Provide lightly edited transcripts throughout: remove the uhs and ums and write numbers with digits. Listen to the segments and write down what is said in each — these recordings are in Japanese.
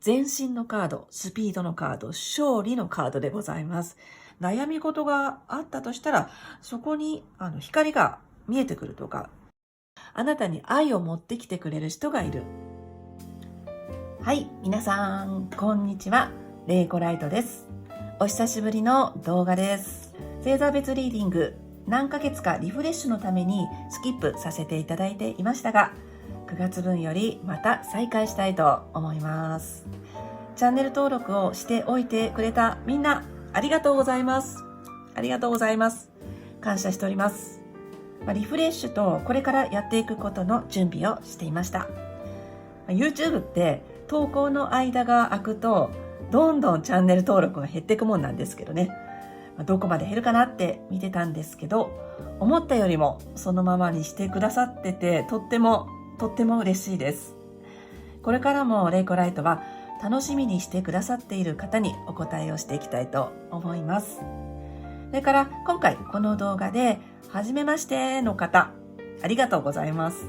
前進のカード、スピードのカード、勝利のカードでございます。悩み事があったとしたら、そこに光が見えてくるとか、あなたに愛を持ってきてくれる人がいる。はい、皆さん、こんにちは。レイコライトです。お久しぶりの動画です。星座別リーディング、何ヶ月かリフレッシュのためにスキップさせていただいていましたが、9月分よりまた再開したいと思います。チャンネル登録をしておいてくれたみんな、ありがとうございます。ありがとうございます。感謝しております。リフレッシュとこれからやっていくことの準備をしていました。YouTube って投稿の間が空くとどんどんチャンネル登録が減っていくもんなんですけどね。どこまで減るかなって見てたんですけど、思ったよりもそのままにしてくださってて、とっても嬉しいです。これからもレイコライトは楽しみにしてくださっている方にお答えをしていきたいと思います。それから今回この動画で初めましての方、ありがとうございます。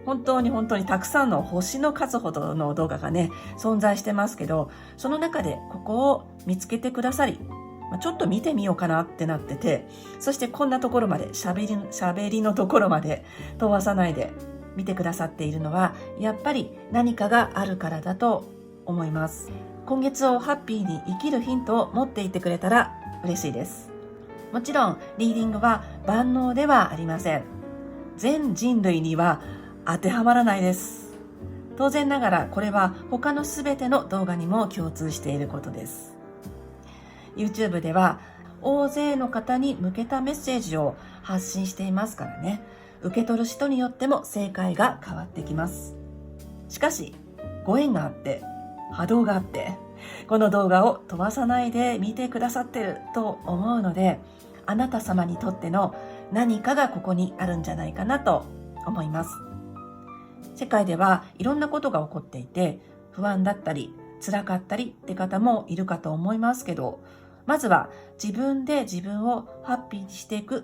本当にたくさんの星の数ほどの動画がね、存在してますけど、その中でここを見つけてくださり、ちょっと見てみようかなってなってて、そしてこんなところまで、喋りのところまで飛ばさないで見てくださっているのは、やっぱり何かがあるからだと思います。今月をハッピーに生きるヒントを持っていてくれたら嬉しいです。もちろん、リーディングは万能ではありません。全人類には当てはまらないです。当然ながら、これは他のすべての動画にも共通していることです。YouTube では大勢の方に向けたメッセージを発信していますからね。受け取る人によっても正解が変わってきます。しかし、ご縁があって、波動があって、この動画を飛ばさないで見てくださってると思うので、あなた様にとっての何かがここにあるんじゃないかなと思います。世界ではいろんなことが起こっていて、不安だったり辛かったりって方もいるかと思いますけど、まずは自分で自分をハッピーにしていくっ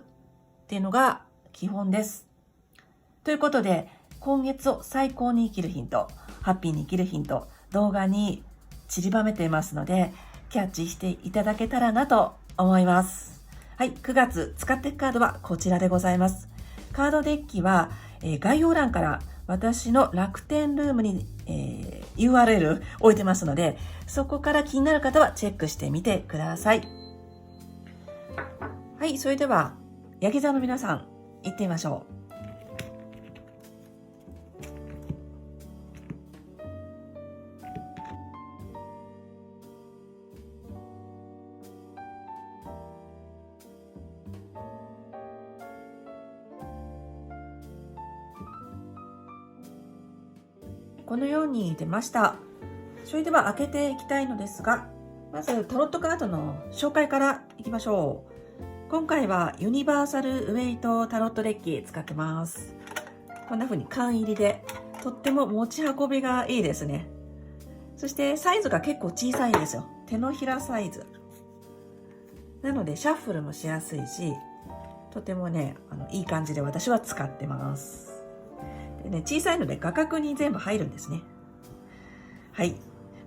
ていうのが基本です。ということで、今月を最高に生きるヒント、ハッピーに生きるヒント、動画に散りばめていますので、キャッチしていただけたらなと思います。はい、9月使っていくカードはこちらでございます。カードデッキは、概要欄から私の楽天ルームに、URL 置いてますので、そこから気になる方はチェックしてみてください。はい、それでは、ヤギ座の皆さん、行ってみましょう。このように出ました。それでは開けていきたいのですが、まずタロットカードの紹介からいきましょう。今回はユニバーサルウェイトタロットデッキ使ってます。こんな風に缶入りで、とっても持ち運びがいいですね。そしてサイズが結構小さいんですよ。手のひらサイズ。なのでシャッフルもしやすいし、とてもね、いい感じで私は使ってます。でね、小さいので画角に全部入るんですね。はい。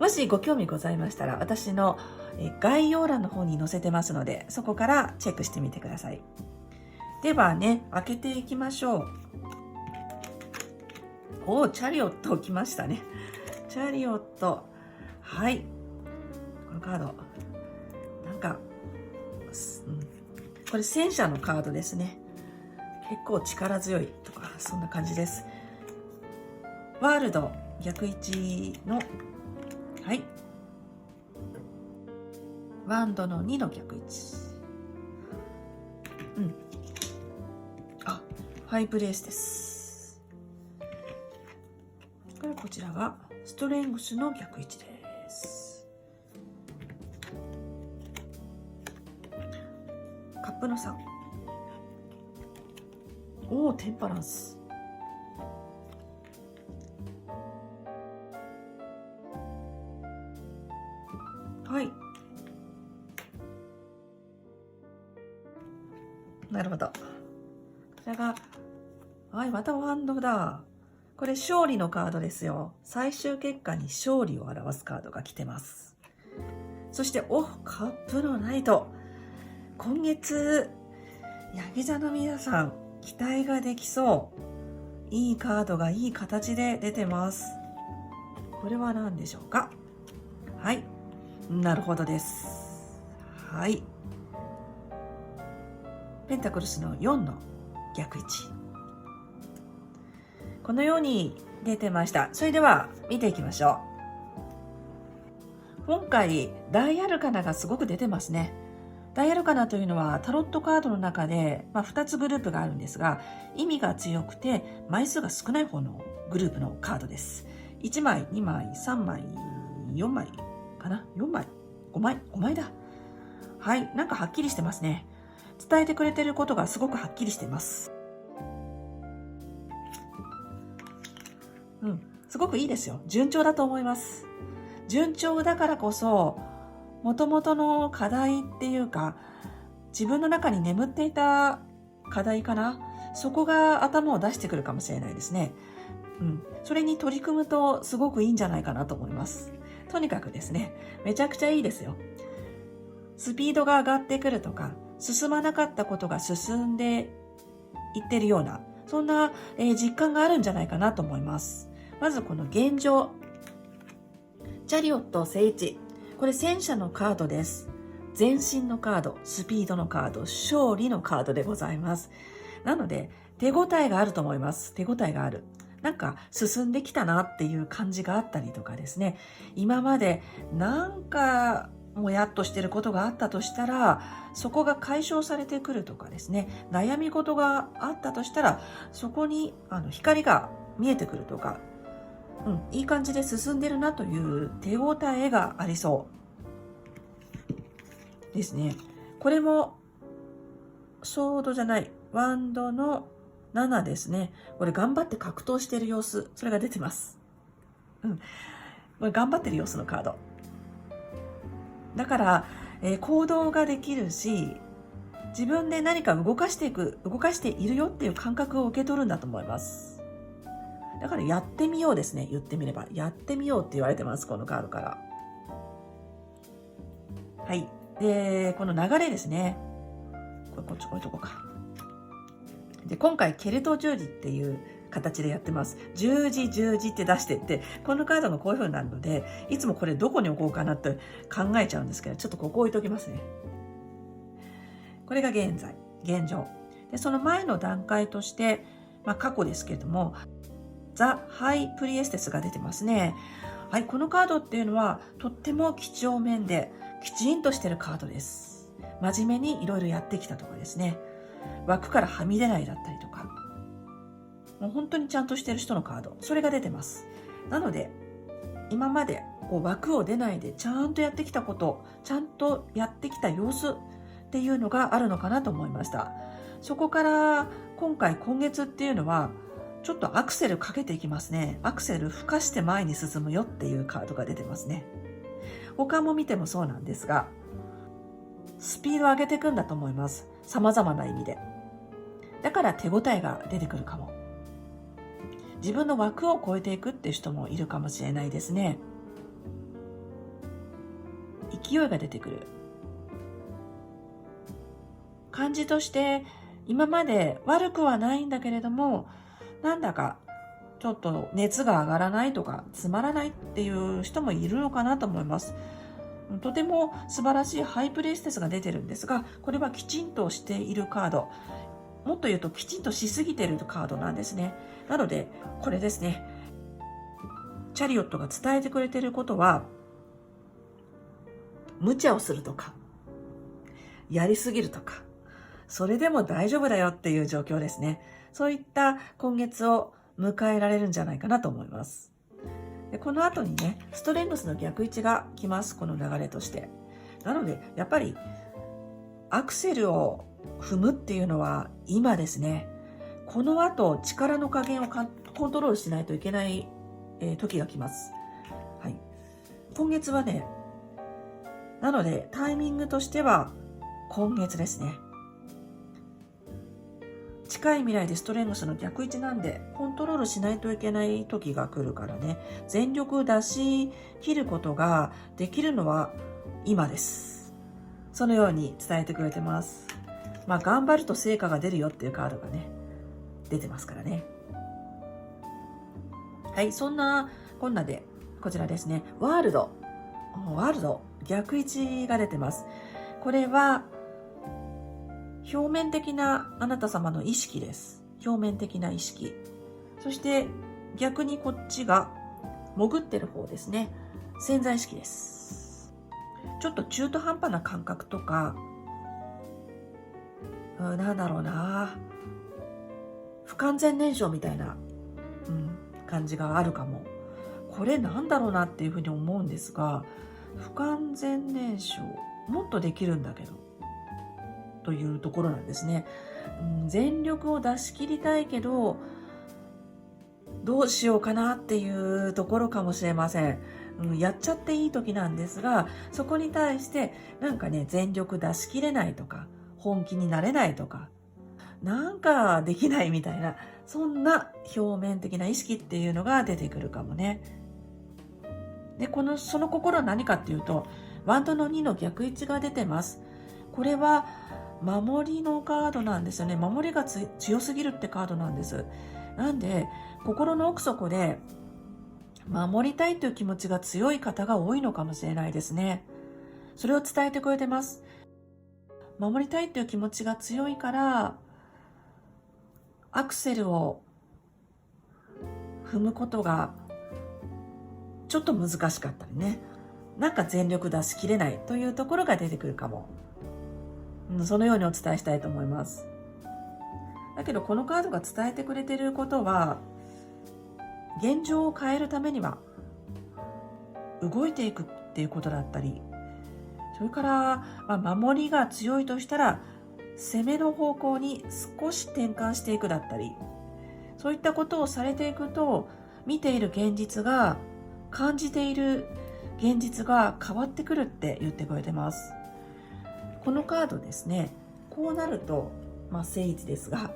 もしご興味ございましたら、私の概要欄の方に載せてますので、そこからチェックしてみてください。ではね、開けていきましょう。おー、チャリオット来ましたね。チャリオット。はい。このカード。なんか、これ戦車のカードですね。結構力強いとか、そんな感じです。ワールド逆位置の、はい。ワンドの2の逆位置。ファイブレースです。こちらがストレングスの逆位置です。カップの3。おー、テンパランス。はい。なるほど。こちらが、はい、またワンドだ。これ勝利のカードですよ。最終結果に勝利を表すカードが来てます。そして、カップのナイト。今月、ヤギ座の皆さん、期待ができそう。いいカードがいい形で出てます。これは何でしょうか？はい。なるほどです。はい。ペンタクルスの4の逆位置。このように出てました。それでは見ていきましょう。今回、大アルカナがすごく出てますね。大アルカナというのはタロットカードの中で、2つグループがあるんですが、意味が強くて枚数が少ない方のグループのカードです。1枚、2枚、3枚、4枚かな？ 4 枚、5枚、5枚だ。はい、なんかはっきりしてますね。伝えてくれてることがすごくはっきりしてます。すごくいいですよ。順調だと思います。順調だからこそ、元々の課題っていうか、自分の中に眠っていた課題かな、そこが頭を出してくるかもしれないですね。それに取り組むとすごくいいんじゃないかなと思います。とにかくですね、めちゃくちゃいいですよ。スピードが上がってくるとか、進まなかったことが進んでいってるような、そんな、実感があるんじゃないかなと思います。まずこの現状。チャリオット聖地。これ戦車のカードです。前進のカード、スピードのカード、勝利のカードでございます。なので、手応えがあると思います。手応えがある。なんか進んできたなっていう感じがあったりとかですね。今までなんかもやっとしてることがあったとしたら、そこが解消されてくるとかですね。悩み事があったとしたら、そこに光が見えてくるとか、いい感じで進んでるなという手応えがありそうですね。これもソードじゃない、ワンドの7ですね。これ頑張って格闘している様子、それが出てます。これ頑張ってる様子のカード。だから、行動ができるし、自分で何か動かしているよっていう感覚を受け取るんだと思います。だからやってみようですね。言ってみれば。やってみようって言われてます。このカードから。はい。で、この流れですね。こっち置いとこうか。で、今回、ケルト十字っていう形でやってます。十字って出してって、このカードがこういう風になるので、いつもこれどこに置こうかなって考えちゃうんですけど、ちょっとここ置いときますね。これが現状。で、その前の段階として、過去ですけれども、ザ・ハイ・プリエステスが出てますね。はい、このカードっていうのは、とっても几帳面で、きちんとしてるカードです。真面目にいろいろやってきたとかですね。枠からはみ出ないだったりとか。もう本当にちゃんとしてる人のカード。それが出てます。なので、今まで枠を出ないでちゃんとやってきたこと、ちゃんとやってきた様子っていうのがあるのかなと思いました。そこから今月っていうのは、ちょっとアクセルかけていきますね。アクセル吹かして前に進むよっていうカードが出てますね。他も見てもそうなんですが、スピードを上げていくんだと思います。様々な意味で。だから手応えが出てくるかも。自分の枠を超えていくっていう人もいるかもしれないですね。勢いが出てくる。感じとして、今まで悪くはないんだけれども、なんだかちょっと熱が上がらないとかつまらないっていう人もいるのかなと思います。とても素晴らしいハイプレイステスが出てるんですが、これはきちんとしているカード。もっと言うときちんとしすぎているカードなんですね。なので、これですね。チャリオットが伝えてくれていることは、無茶をするとか、やりすぎるとか、それでも大丈夫だよっていう状況ですね。そういった今月を迎えられるんじゃないかなと思います。でこの後にね、ストレングスの逆位置が来ます。この流れとして。なので、やっぱりアクセルを踏むっていうのは今ですね。この後、力の加減をコントロールしないといけない、時が来ます。はい。今月はね、なのでタイミングとしては今月ですね。近い未来でストレングスの逆位置なんで、コントロールしないといけない時が来るからね、全力出し切ることができるのは今です。そのように伝えてくれてます。頑張ると成果が出るよっていうカードがね、出てますからね。はい、そんなこんなで、こちらですね、ワールド、逆位置が出てます。これは、表面的なあなた様の意識です。表面的な意識。そして逆にこっちが潜ってる方ですね。潜在意識です。ちょっと中途半端な感覚とか、なんだろうな。不完全燃焼みたいな、感じがあるかも。これなんだろうなっていうふうに思うんですが、不完全燃焼、もっとできるんだけど。というところなんですね。全力を出し切りたいけど、どうしようかなっていうところかもしれません。やっちゃっていい時なんですが、そこに対してなんかね、全力出し切れないとか、本気になれないとか、なんかできないみたいな、そんな表面的な意識っていうのが出てくるかもね。で、その心は何かっていうと、ワンドの2の逆位置が出てます。これは守りのカードなんですよね。守りが強すぎるってカードなんです。なんで、心の奥底で守りたいという気持ちが強い方が多いのかもしれないですね。それを伝えてくれてます。守りたいという気持ちが強いから、アクセルを踏むことがちょっと難しかったりね。なんか全力出し切れないというところが出てくるかも。そのようにお伝えしたいと思います。だけどこのカードが伝えてくれていることは、現状を変えるためには動いていくっていうことだったり、それから、守りが強いとしたら攻めの方向に少し転換していくだったり、そういったことをされていくと、見ている現実が、感じている現実が変わってくるって言ってくれてます。このカードですね、こうなると、正位置ですが、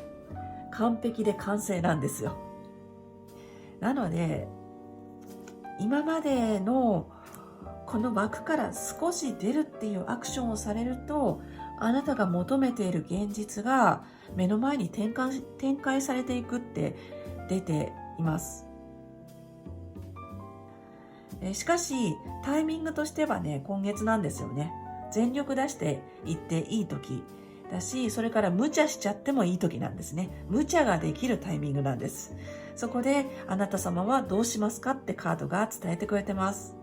完璧で完成なんですよ。なので、今までのこの枠から少し出るっていうアクションをされると、あなたが求めている現実が目の前に展開されていくって出ています。しかし、タイミングとしてはね、今月なんですよね。全力出していっていい時だし、それから無茶しちゃってもいい時なんですね。無茶ができるタイミングなんです。そこであなた様はどうしますかってカードが伝えてくれてます。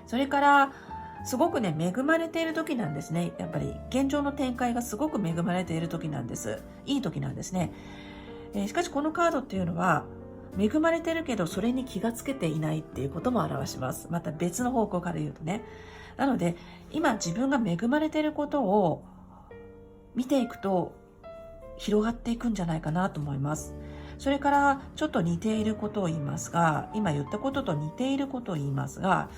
それからすごくね、恵まれている時なんですね。やっぱり現状の展開がすごく恵まれている時なんです。いい時なんですね。しかしこのカードっていうのは、恵まれてるけどそれに気がつけていないっていうことも表します。また別の方向から言うとね。なので、今自分が恵まれていることを見ていくと広がっていくんじゃないかなと思います。それからちょっと似ていることを言いますが、今言ったことと似ていることを言いますが、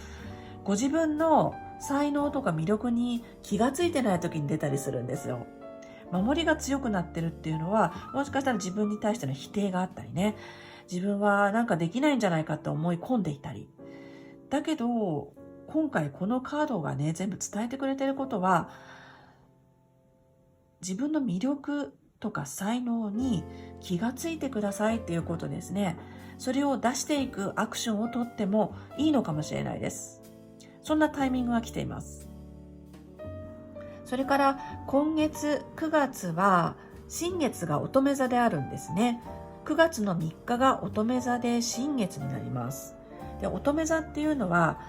ご自分の才能とか魅力に気がついてない時に出たりするんですよ。守りが強くなってるっていうのは、もしかしたら自分に対しての否定があったりね、自分はなんかできないんじゃないかって思い込んでいたり。だけど、今回このカードがね、全部伝えてくれてることは、自分の魅力とか才能に気がついてくださいっていうことですね。それを出していくアクションをとってもいいのかもしれないです。そんなタイミングが来ています。それから今月9月は新月が乙女座であるんですね。9月の3日が乙女座で新月になります。で、乙女座っていうのは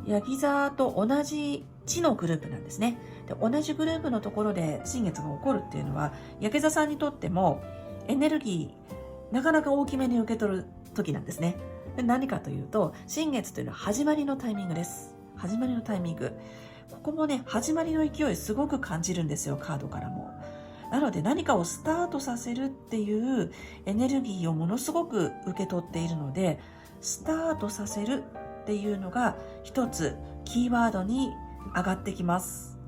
ヤギ座と同じ地のグループなんですね。で、同じグループのところで新月が起こるっていうのは、ヤギ座さんにとってもエネルギーなかなか大きめに受け取る時なんですね。で、何かというと、新月というのは始まりのタイミングです。始まりのタイミング。ここもね、始まりの勢いすごく感じるんですよ、カードからも。なので何かをスタートさせるっていうエネルギーをものすごく受け取っているので、スタートさせるっていうのが一つキーワードに上がってきます。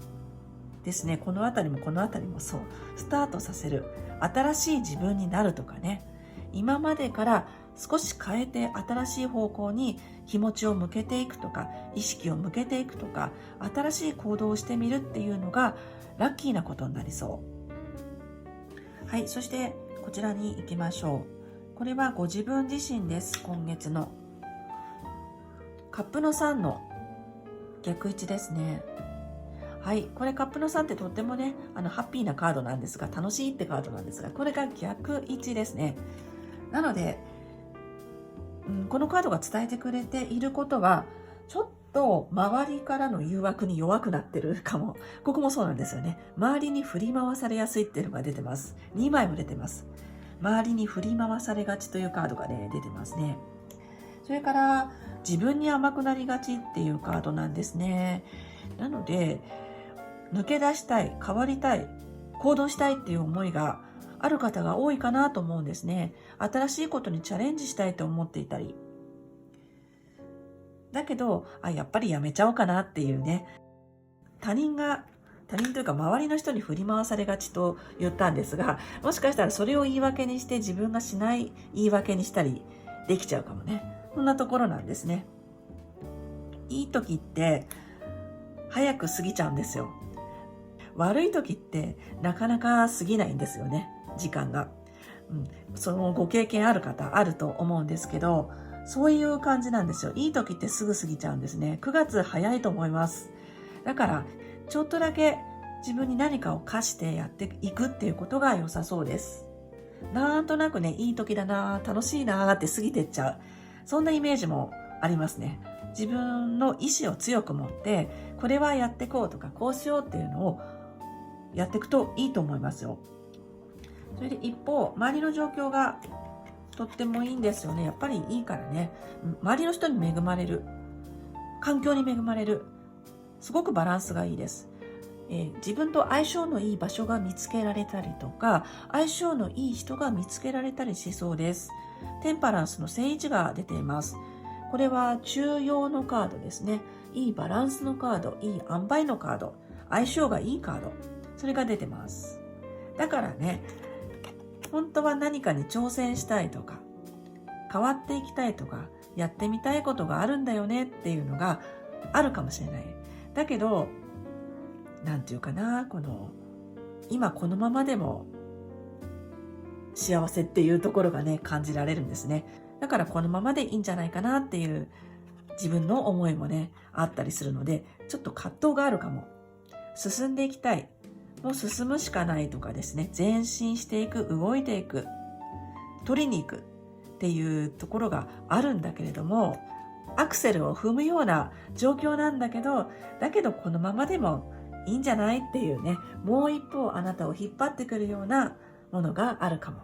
ですね。このあたりもこのあたりもそう。スタートさせる。新しい自分になるとかね。今までから少し変えて新しい方向に気持ちを向けていくとか、意識を向けていくとか、新しい行動をしてみるっていうのがラッキーなことになりそう。はい、そしてこちらに行きましょう。これはご自分自身です。今月のカップの3の逆位置ですね。はい、これカップの3ってとってもね、ハッピーなカードなんですが、楽しいってカードなんですが、これが逆位置ですね。なので、このカードが伝えてくれていることは、ちょっと周りからの誘惑に弱くなってるかも。ここもそうなんですよね。周りに振り回されやすいっていうのが出てます。2枚も出てます。周りに振り回されがちというカードがね、出てますね。それから自分に甘くなりがちっていうカードなんですね。なので、抜け出したい、変わりたい、行動したいっていう思いがある方が多いかなと思うんですね。新しいことにチャレンジしたいと思っていたり。だけど、やっぱりやめちゃおうかなっていうね。他人というか周りの人に振り回されがちと言ったんですが、もしかしたらそれを言い訳にして自分がしない言い訳にしたりできちゃうかもね。そんなところなんですね。いい時って早く過ぎちゃうんですよ。悪い時ってなかなか過ぎないんですよね、時間が。そのご経験ある方あると思うんですけど、そういう感じなんですよ。いい時ってすぐ過ぎちゃうんですね。9月早いと思います。だからちょっとだけ自分に何かを課してやっていくっていうことが良さそうです。なんとなくね、いい時だな、楽しいなって過ぎてっちゃう。そんなイメージもありますね。自分の意志を強く持って、これはやっていこうとか、こうしようっていうのをやっていくといいと思いますよ。それで一方、周りの状況がとってもいいんですよね。やっぱりいいからね。周りの人に恵まれる。環境に恵まれる。すごくバランスがいいです。自分と相性のいい場所が見つけられたりとか、相性のいい人が見つけられたりしそうです。テンパランスの正位置が出ています。これは中庸のカードですね。いいバランスのカード、いい塩梅のカード、相性がいいカード、それが出てます。だからね、本当は何かに挑戦したいとか、変わっていきたいとか、やってみたいことがあるんだよねっていうのがあるかもしれない。だけど、なんていうかな、今このままでも幸せっていうところがね、感じられるんですね。だからこのままでいいんじゃないかなっていう自分の思いもね、あったりするので、ちょっと葛藤があるかも。進んでいきたい。もう進むしかないとかですね、前進していく、動いていく、取りに行くっていうところがあるんだけれども、アクセルを踏むような状況なんだけど、だけどこのままでもいいんじゃないっていうね、もう一歩あなたを引っ張ってくるようなものがあるかも。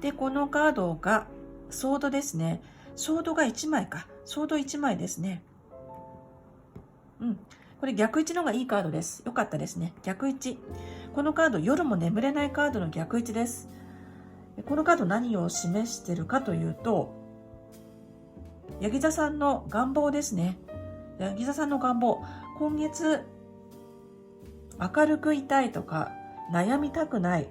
で、このカードがソードですね。ソードが1枚か。ソード1枚ですね。これ逆位置の方がいいカードです。よかったですね。逆位置。このカード、夜も眠れないカードの逆位置です。このカード何を示しているかというと、ヤギ座さんの願望ですね。ヤギ座さんの願望。今月、明るくいたいとか、悩みたくないっ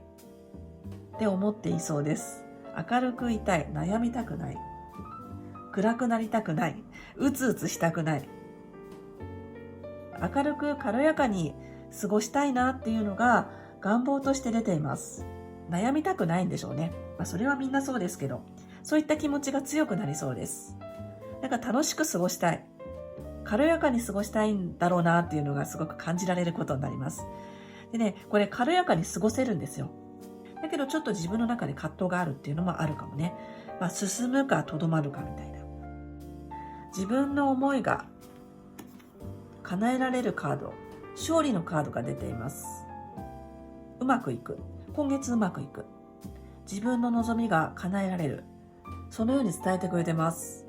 て思っていそうです。明るくいたい、悩みたくない。暗くなりたくない。うつうつしたくない。明るく軽やかに過ごしたいなっていうのが願望として出ています。悩みたくないんでしょうね。それはみんなそうですけど、そういった気持ちが強くなりそうです。なんか楽しく過ごしたい。軽やかに過ごしたいんだろうなっていうのがすごく感じられることになります。でね、これ軽やかに過ごせるんですよ。だけどちょっと自分の中で葛藤があるっていうのもあるかもね。進むかとどまるかみたいな。自分の思いが叶えられるカード、勝利のカードが出ています。うまくいく。今月うまくいく。自分の望みが叶えられる。そのように伝えてくれてます。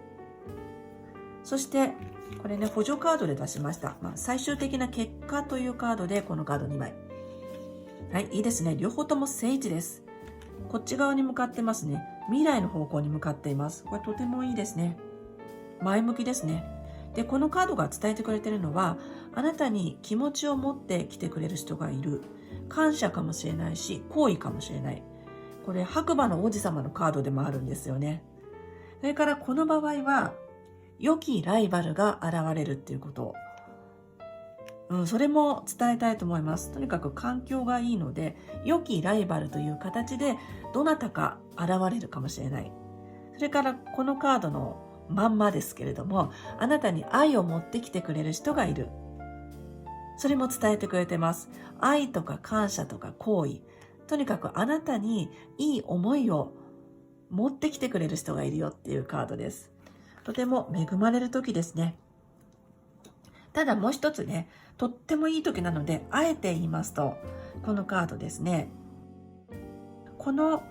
そして、これね、補助カードで出しました。最終的な結果というカードで、このカード2枚。はい、いいですね。両方とも正位置です。こっち側に向かってますね。未来の方向に向かっています。これとてもいいですね。前向きですね。で、このカードが伝えてくれているのは、あなたに気持ちを持って来てくれる人がいる。感謝かもしれないし、好意かもしれない。これ、白馬の王子様のカードでもあるんですよね。それからこの場合は、良きライバルが現れるっていうこと。それも伝えたいと思います。とにかく環境がいいので、良きライバルという形でどなたか現れるかもしれない。それからこのカードのまんまですけれども、あなたに愛を持ってきてくれる人がいる。それも伝えてくれてます。愛とか感謝とか好意。とにかくあなたにいい思いを持ってきてくれる人がいるよっていうカードです。とても恵まれる時ですね。ただもう一つね、とってもいい時なので、あえて言いますと、このカードですね。この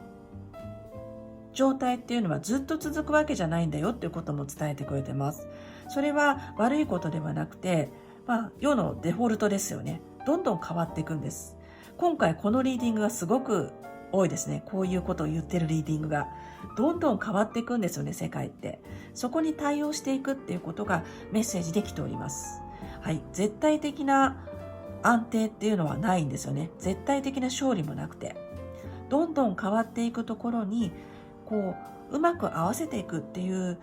状態っていうのはずっと続くわけじゃないんだよっていうことも伝えてくれてます。それは悪いことではなくて、世のデフォルトですよね。どんどん変わっていくんです。今回このリーディングがすごく多いですね。こういうことを言ってるリーディングが。どんどん変わっていくんですよね、世界って。そこに対応していくっていうことがメッセージできております。はい。絶対的な安定っていうのはないんですよね。絶対的な勝利もなくて。どんどん変わっていくところに、うまく合わせていくっていう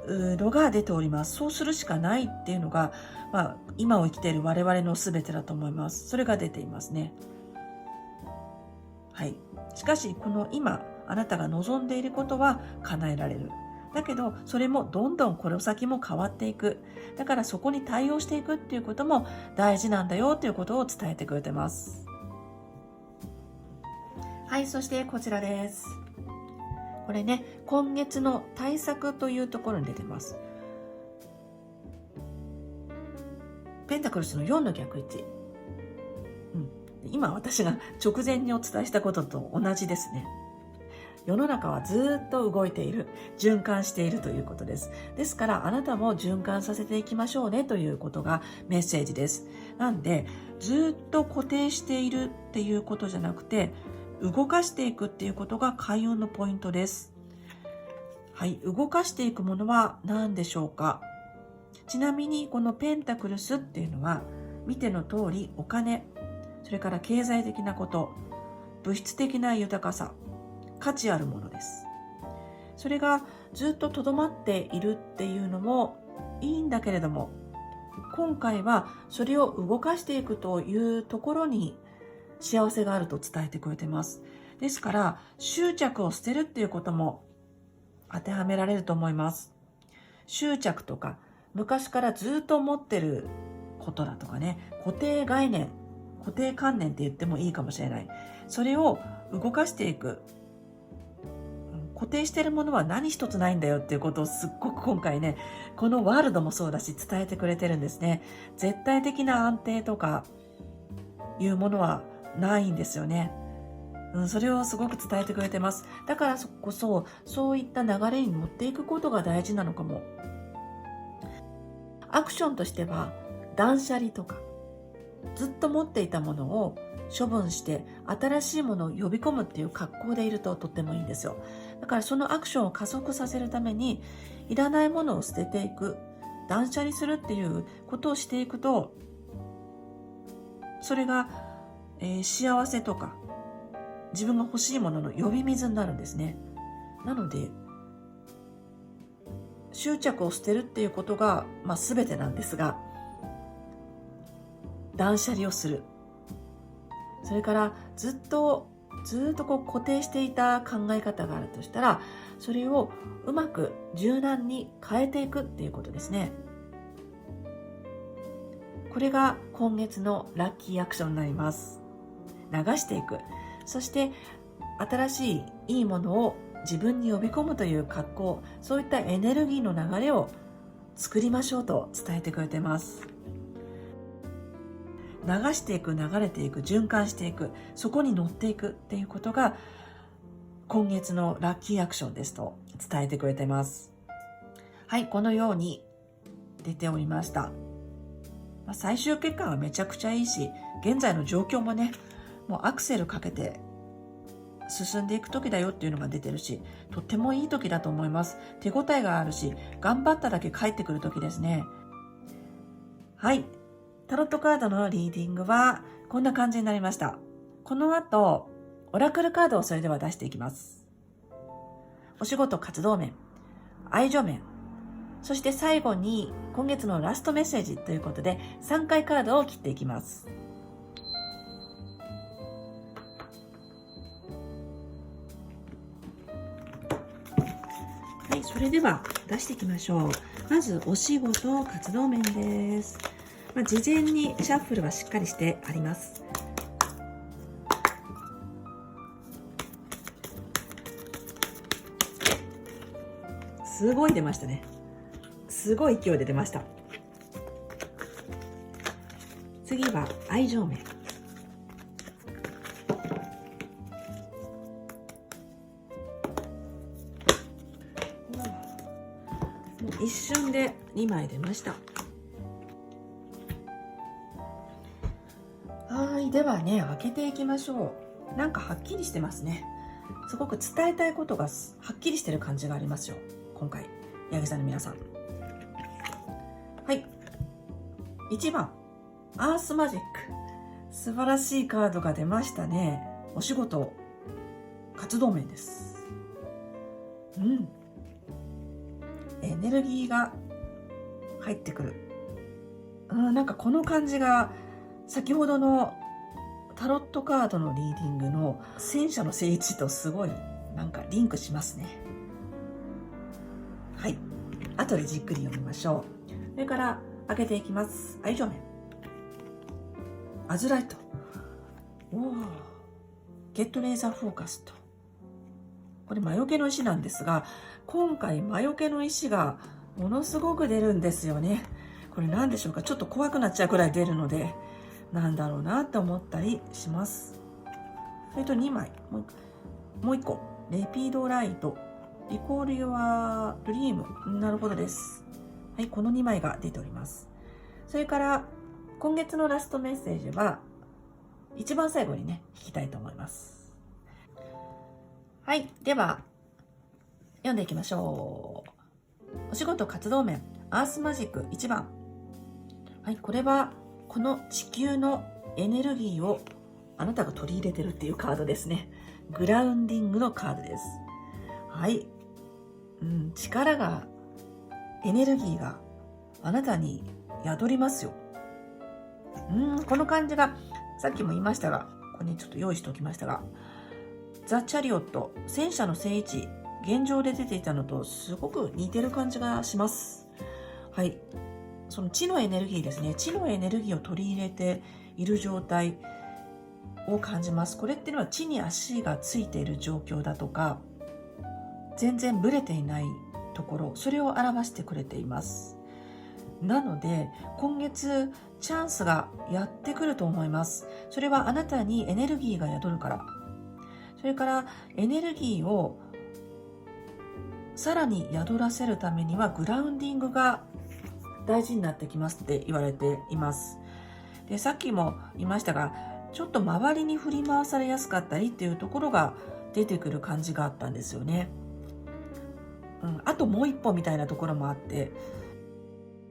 のが出ております。そうするしかないっていうのが、今を生きている我々の全てだと思います。それが出ていますね。はい。しかし、この今、あなたが望んでいることは叶えられる。だけど、それもどんどんこの先も変わっていく。だからそこに対応していくっていうことも大事なんだよということを伝えてくれてます。はい、そしてこちらです。これね、今月の対策というところに出てます。ペンタクルスの4の逆位置。今私が直前にお伝えしたことと同じですね。世の中はずっと動いている、循環しているということです。ですからあなたも循環させていきましょうねということがメッセージです。なんでずっと固定しているっていうことじゃなくて、動かしていくっていうことが開運のポイントです。はい、動かしていくものは何でしょうか。ちなみにこのペンタクルスっていうのは見ての通りお金、それから経済的なこと、物質的な豊かさ、価値あるものです。それがずっととどまっているっていうのもいいんだけれども、今回はそれを動かしていくというところに幸せがあると伝えてくれてます。ですから執着を捨てるっていうことも当てはめられると思います。執着とか昔からずっと思ってることだとかね、固定概念、固定観念って言ってもいいかもしれない。それを動かしていく。固定しているものは何一つないんだよっていうことをすっごく今回ね、このワールドもそうだし伝えてくれてるんですね。絶対的な安定とかいうものはないんですよね。それをすごく伝えてくれてます。だからこそ、そういった流れに持っていくことが大事なのかも。アクションとしては、断捨離とか、ずっと持っていたものを処分して新しいものを呼び込むっていう格好でいるととってもいいんですよ。だからそのアクションを加速させるために、いらないものを捨てていく、断捨離するっていうことをしていくと、それが、幸せとか自分が欲しいものの呼び水になるんですね。なので執着を捨てるっていうことが、全てなんですが、断捨離をする、それからずっと固定していた考え方があるとしたら、それをうまく柔軟に変えていくっていうことですね。これが今月のラッキーアクションになります。流していく、そして新しいいいものを自分に呼び込むという格好、そういったエネルギーの流れを作りましょうと伝えてくれてます。流していく、流れていく、循環していく、そこに乗っていくっていうことが今月のラッキーアクションですと伝えてくれてます。はい、このように出ておりました。最終結果はめちゃくちゃいいし、現在の状況もね、もうアクセルかけて進んでいく時だよっていうのが出てるし、とってもいい時だと思います。手応えがあるし、頑張っただけ返ってくる時ですね。はい。タロットカードのリーディングはこんな感じになりました。この後、オラクルカードをそれでは出していきます。お仕事活動面、愛情面、そして最後に今月のラストメッセージということで3回カードを切っていきます。はい、それでは出していきましょう。まずお仕事活動面です。事前にシャッフルはしっかりしてあります。すごい出ましたね。すごい勢いで出ました。次は愛情面。もう一瞬で2枚出ました。はい、ではね、開けていきましょう。なんかはっきりしてますね。すごく伝えたいことがはっきりしてる感じがありますよ。今回、ヤギさんの皆さん。はい。1番、アースマジック。素晴らしいカードが出ましたね。お仕事、活動面です。エネルギーが入ってくる。なんかこの感じが、先ほどのタロットカードのリーディングの戦車の聖地とすごいなんかリンクしますね。はい。後でじっくり読みましょう。それから開けていきます。愛情面。アズライト。ゲットレーザーフォーカスと。これ魔除けの石なんですが、今回魔除けの石がものすごく出るんですよね。これ何でしょうか。ちょっと怖くなっちゃうくらい出るので、なんだろうなって思ったりします。それと2枚。もう1個。レピードライト。リコール・ヨア・ドリーム。なるほどです。はい、この2枚が出ております。それから、今月のラストメッセージは、一番最後にね、引きたいと思います。はい、では、読んでいきましょう。お仕事活動面、アースマジック1番。はい、これは、この地球のエネルギーをあなたが取り入れてるっていうカードですね。グラウンディングのカードです。はい。力が、エネルギーがあなたに宿りますよ。この感じが、さっきも言いましたが、ここにちょっと用意しておきましたが、ザ・チャリオット、戦車の聖地、現状で出ていたのとすごく似てる感じがします。はい。その地のエネルギーですね。地のエネルギーを取り入れている状態を感じます。これっていうのは地に足がついている状況だとか、全然ブレていないところ、それを表してくれています。なので、今月チャンスがやってくると思います。それはあなたにエネルギーが宿るから。それからエネルギーをさらに宿らせるためにはグラウンディングが大事になってきますって言われています。で、さっきも言いましたが、ちょっと周りに振り回されやすかったりっていうところが出てくる感じがあったんですよね。あともう一歩みたいなところもあって、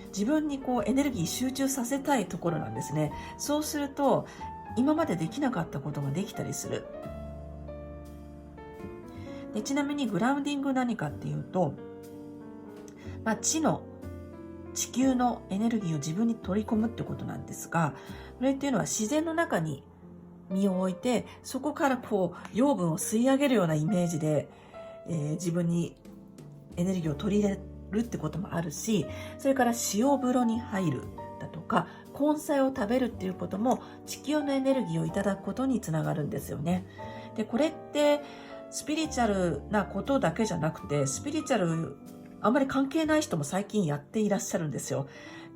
自分にこうエネルギー集中させたいところなんですね。そうすると、今までできなかったことができたりする。で、ちなみにグラウンディング何かっていうと、地球のエネルギーを自分に取り込むってことなんですが、これっていうのは自然の中に身を置いて、そこからこう養分を吸い上げるようなイメージで、自分にエネルギーを取り入れるってこともあるし、それから塩風呂に入るだとか、根菜を食べるっていうことも地球のエネルギーをいただくことにつながるんですよね。で、これってスピリチュアルなことだけじゃなくて、スピリチュアルあんまり関係ない人も最近やっていらっしゃるんですよ。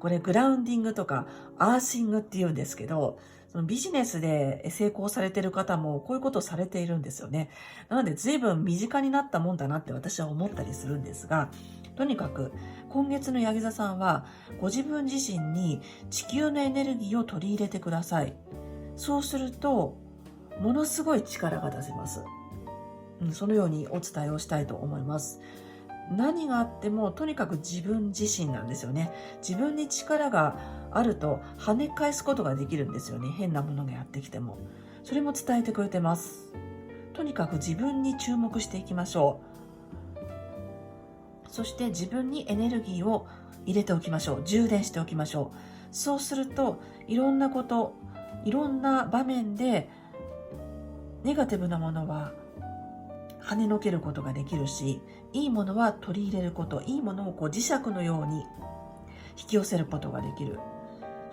これグラウンディングとかアーシングって言うんですけど、そのビジネスで成功されている方もこういうことをされているんですよね。なので随分身近になったもんだなって私は思ったりするんですが、とにかく今月のヤギ座さんはご自分自身に地球のエネルギーを取り入れてください。そうするとものすごい力が出せます。そのようにお伝えをしたいと思います。何があってもとにかく自分自身なんですよね。自分に力があると跳ね返すことができるんですよね。変なものがやってきても。それも伝えてくれてます。とにかく自分に注目していきましょう。そして自分にエネルギーを入れておきましょう。充電しておきましょう。そうするといろんなこと、いろんな場面でネガティブなものは跳ねのけることができるし、いいものは取り入れること、いいものを磁石のように引き寄せることができる。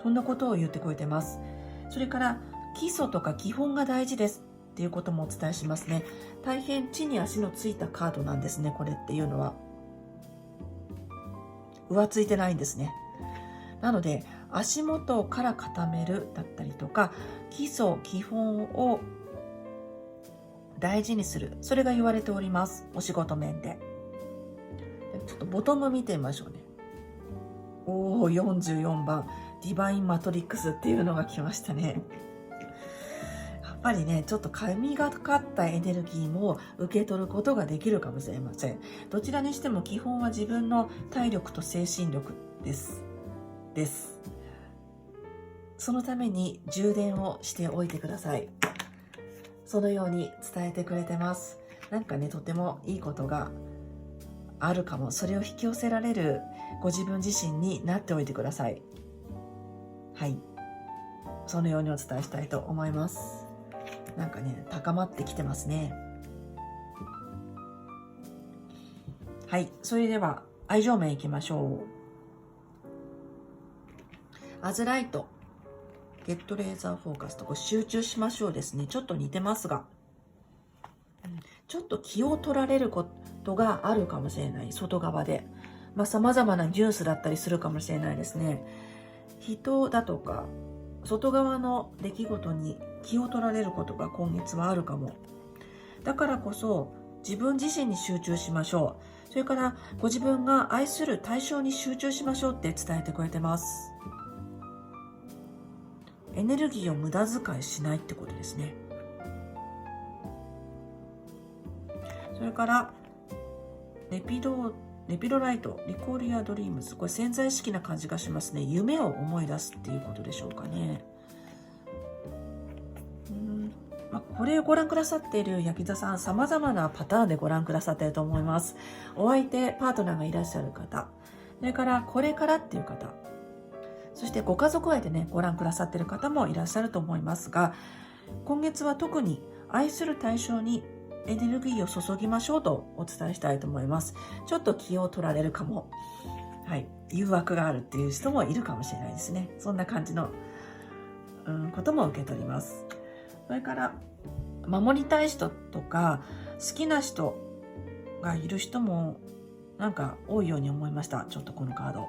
そんなことを言ってくれてます。それから基礎とか基本が大事ですっていうこともお伝えしますね。大変地に足のついたカードなんですね、これっていうのは。浮ついてないんですね。なので足元から固めるだったりとか、基礎基本を大事にする、それが言われております。お仕事面で。ちょっとボトム見てみましょうね。44番ディバインマトリックスっていうのが来ましたね。やっぱりね、ちょっと神がかったエネルギーも受け取ることができるかもしれません。どちらにしても基本は自分の体力と精神力です。そのために充電をしておいてください。そのように伝えてくれてます。なんかね、とてもいいことがあるかも。それを引き寄せられるご自分自身になっておいてください。はい。そのようにお伝えしたいと思います。なんかね、高まってきてますね。はい。それでは、愛情面いきましょう。アズライト。ゲットレーザーフォーカスとこ集中しましょうですね。ちょっと似てますが。ちょっと気を取られることがあるかもしれない。外側で。様々なニュースだったりするかもしれないですね。人だとか、外側の出来事に気を取られることが今月はあるかも。だからこそ自分自身に集中しましょう。それからご自分が愛する対象に集中しましょうって伝えてくれてます。エネルギーを無駄遣いしないってことですね。それからレピドライト、リコーリアドリームズ。これ潜在意識な感じがしますね。夢を思い出すっていうことでしょうかね。これをご覧くださっている焼き座さん、様々なパターンでご覧くださっていると思います。お相手、パートナーがいらっしゃる方、それからこれからっていう方、そしてご家族愛でね、ご覧くださっている方もいらっしゃると思いますが、今月は特に愛する対象にエネルギーを注ぎましょうとお伝えしたいと思います。ちょっと気を取られるかも。はい。誘惑があるっていう人もいるかもしれないですね。そんな感じの、ことも受け取ります。それから、守りたい人とか、好きな人がいる人もなんか多いように思いました。ちょっとこのカード。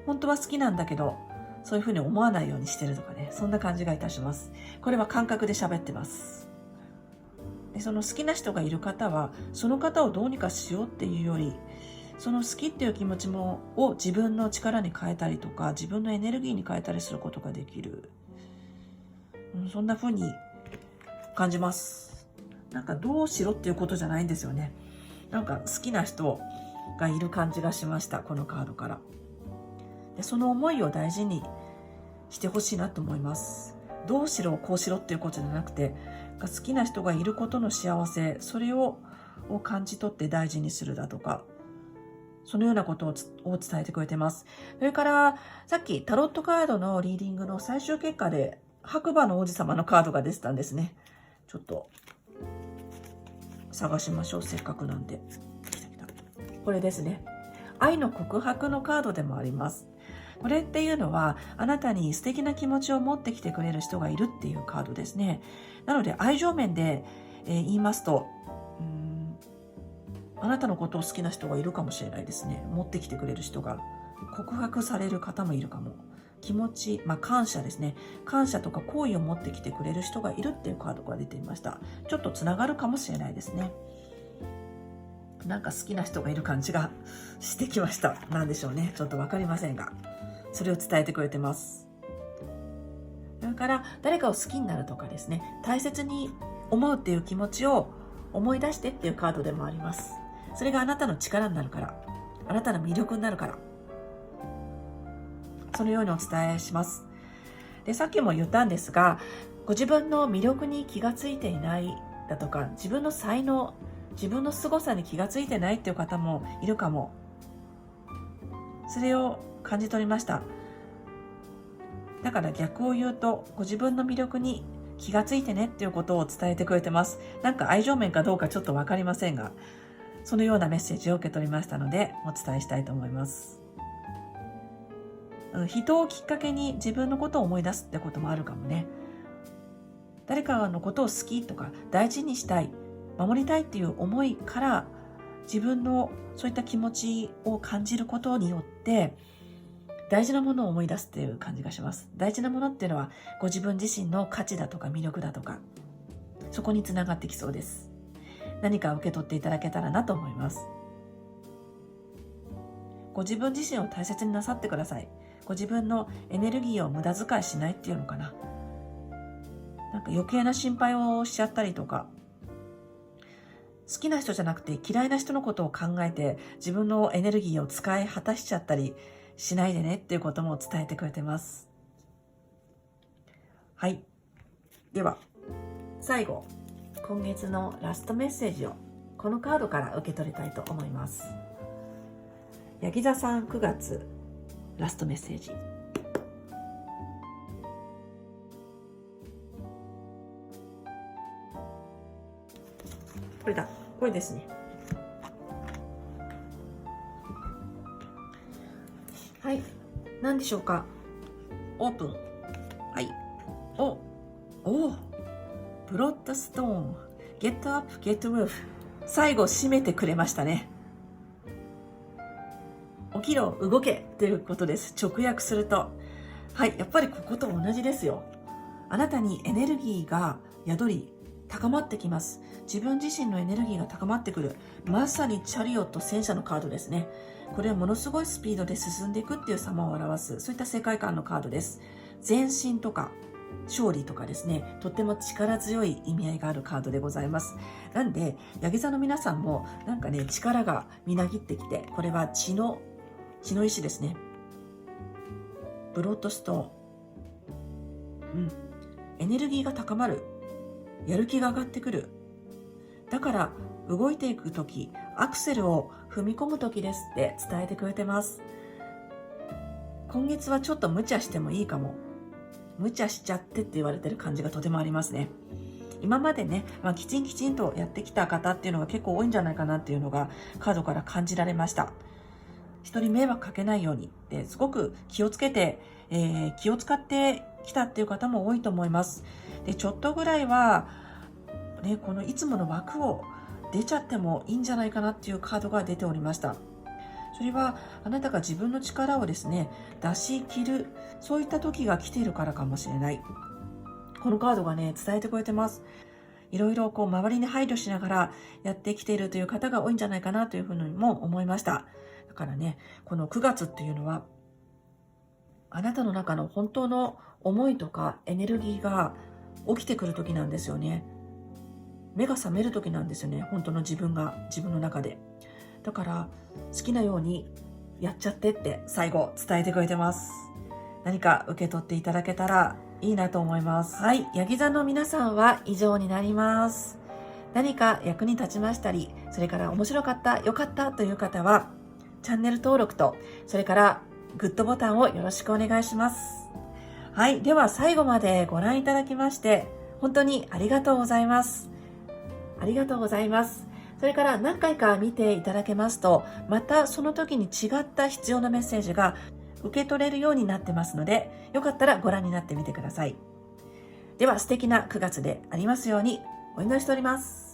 本当は好きなんだけど、そういうふうに思わないようにしてるとかね。そんな感じがいたします。これは感覚で喋ってます。でその好きな人がいる方は、その方をどうにかしようっていうより、その好きっていう気持ちを自分の力に変えたりとか、自分のエネルギーに変えたりすることができる。そんな風に感じます。なんかどうしろっていうことじゃないんですよね。なんか好きな人がいる感じがしました。このカードから。でその思いを大事にしてほしいなと思います。どうしろこうしろっていうことじゃなくて、好きな人がいることの幸せ、それを感じ取って大事にするだとか、そのようなことを伝えてくれてます。それからさっきタロットカードのリーディングの最終結果で白馬の王子様のカードが出てたんですね。ちょっと探しましょう。せっかくなんで。これですね。愛の告白のカードでもあります。これっていうのは、あなたに素敵な気持ちを持ってきてくれる人がいるっていうカードですね。なので、愛情面で、言いますと、あなたのことを好きな人がいるかもしれないですね。持ってきてくれる人が。告白される方もいるかも。気持ち、感謝ですね。感謝とか好意を持ってきてくれる人がいるっていうカードが出ていました。ちょっとつながるかもしれないですね。なんか好きな人がいる感じがしてきました。なんでしょうね。ちょっとわかりませんが。それを伝えてくれてます。それから誰かを好きになるとかですね、大切に思うっていう気持ちを思い出してっていうカードでもあります。それがあなたの力になるから、あなたの魅力になるから、そのようにお伝えします。で、さっきも言ったんですが、ご自分の魅力に気がついていないだとか、自分の才能、自分の凄さに気がついてないっていう方もいるかも。それを感じ取りました。だから逆を言うと、ご自分の魅力に気がついてねっていうことを伝えてくれてます。なんか愛情面かどうかちょっとわかりませんが、そのようなメッセージを受け取りましたので、お伝えしたいと思います。人をきっかけに自分のことを思い出すってこともあるかもね。誰かのことを好きとか大事にしたい、守りたいっていう思いから自分のそういった気持ちを感じることによって大事なものを思い出すっていう感じがします。大事なものっていうのはご自分自身の価値だとか魅力だとか、そこにつながってきそうです。何か受け取っていただけたらなと思います。ご自分自身を大切になさってください。ご自分のエネルギーを無駄遣いしないっていうのかな。なんか余計な心配をしちゃったりとか、好きな人じゃなくて嫌いな人のことを考えて自分のエネルギーを使い果たしちゃったりしないでねっていうことも伝えてくれてます。はい。では、最後、今月のラストメッセージをこのカードから受け取りたいと思います。ヤギ座さん9月ラストメッセージ。これだ。これですね。はい。何でしょうか。オープン。はい。お、ブロッドストーン。ゲットアップ、ゲットムーブ。最後、締めてくれましたね。起きろ、動けということです。直訳すると。はい。やっぱりここと同じですよ。あなたにエネルギーが宿り、高まってきます。自分自身のエネルギーが高まってくる。まさにチャリオット戦車のカードですね。これはものすごいスピードで進んでいくっていう様を表す、そういった世界観のカードです。前進とか勝利とかですね、とっても力強い意味合いがあるカードでございます。なんで、ヤギ座の皆さんもなんかね、力がみなぎってきて、これは血の石ですね。ブロッドストーン。エネルギーが高まる。やる気が上がってくる。だから動いていくとき、アクセルを踏み込むときですって伝えてくれてます。今月はちょっと無茶してもいいかも。無茶しちゃってって言われてる感じがとてもありますね。今までね、きちんとやってきた方っていうのが結構多いんじゃないかなっていうのがカードから感じられました。人に迷惑かけないようにってすごく気をつけて、気を使ってきたっていう方も多いと思います。で、ちょっとぐらいは、ね、このいつもの枠を出ちゃってもいいんじゃないかなっていうカードが出ておりました。それはあなたが自分の力をですね、出し切る、そういった時が来ているからかもしれない。このカードがね、伝えてくれてます。いろいろ周りに配慮しながらやってきているという方が多いんじゃないかなというふうにも思いました。だからね、この9月っていうのは、あなたの中の本当の思いとかエネルギーが起きてくる時なんですよね。目が覚める時なんですよね。本当の自分が自分の中で。だから好きなようにやっちゃってって最後伝えてくれてます。何か受け取っていただけたらいいなと思います。はい。ヤギ座の皆さんは以上になります。何か役に立ちましたり、それから面白かった、良かったという方は、チャンネル登録と、それからグッドボタンをよろしくお願いします。はい。では最後までご覧いただきまして、本当にありがとうございます。ありがとうございます。それから何回か見ていただけますと、またその時に違った必要なメッセージが受け取れるようになってますので、よかったらご覧になってみてください。では素敵な9月でありますようにお祈りしております。